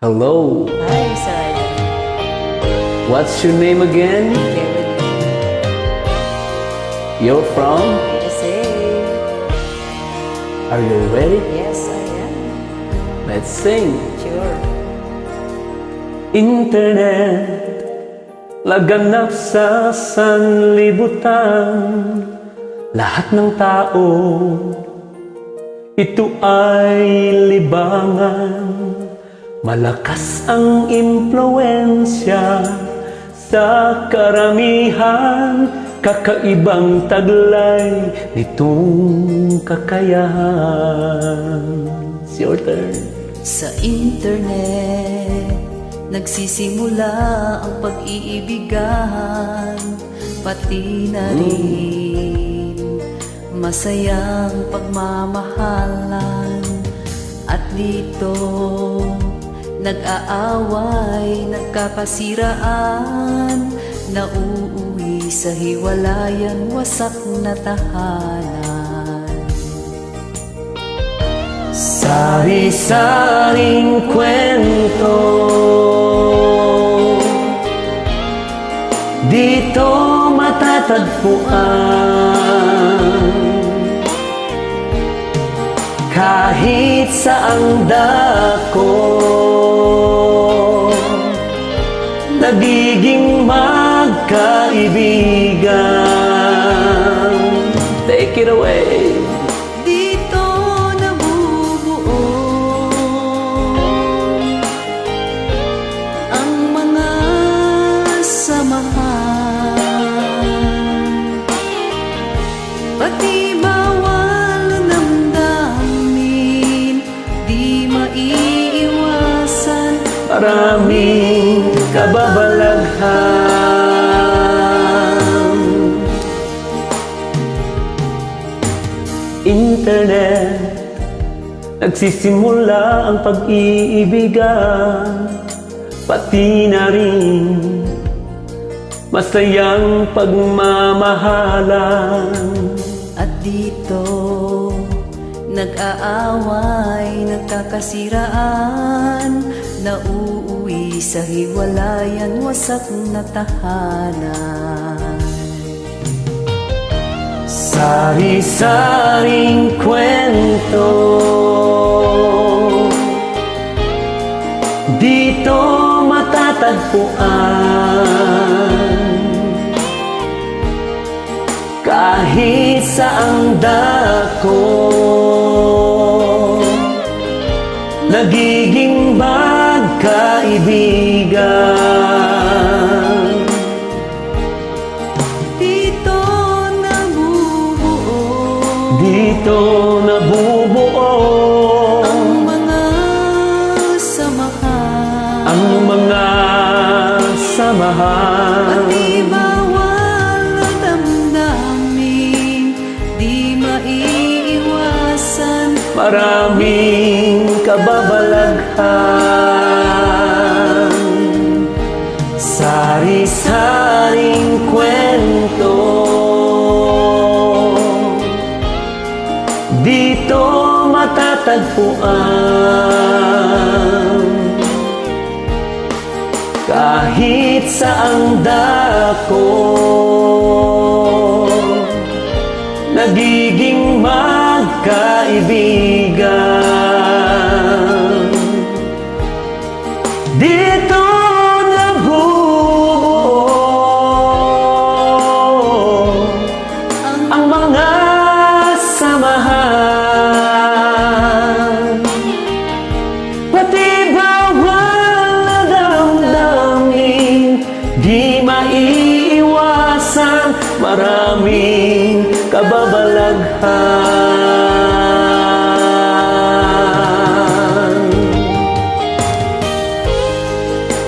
Hello. Hi, Sir. What's your name again? You're from? USA. Are you ready? Yes, I am. Let's sing. Sure. Internet, laganap sa sanlibutan. Lahat ng tao, ito ay libangan. Malakas ang impluensya sa karamihan. Kakaibang taglay nitong kakayahan. It's your turn. Sa internet, nagsisimula ang pag-iibigan, pati na rin masayang pagmamahalan. At dito, nag-aaway, nagkakasiraan, nauuwi sa hiwalayan, wasak na tahanan. Sari-saring kwento, dito matatagpuan. Kahit saang dako, nagiging magkaibigan. Take it away. Dito nabubuo ang mga samahan, pati bawal damdamin, di maiiwasan. Maraming kababalaghan. Internet, nagsisimula ang pag-iibigan, pati na rin masayang pagmamahalan. At dito, nag-aaway, nagkakasiraan, nauuwi sa hiwalayan, wasak na tahanan. Sari-saring kwento, dito matatagpuan. Kahit saang dako, nagiging magkaibigan. Dito nabubuo Dito nabubuo ang mga samahan, ang mga samahan. pati bawal na damdamin, di maiiwasan. Maraming kababalaghan. Sari-saring kwento, dito matatagpuan. Kahit saang dako, nagiging magkaibigan. Dito nabubuo ang mga samahan, pati bawal na damdamin, di maiiwasan. Maraming kababalaghan.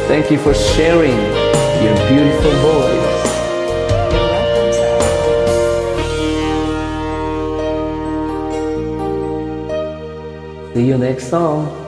Thank you for sharing your beautiful voice. You're welcome, Sir. See you next song.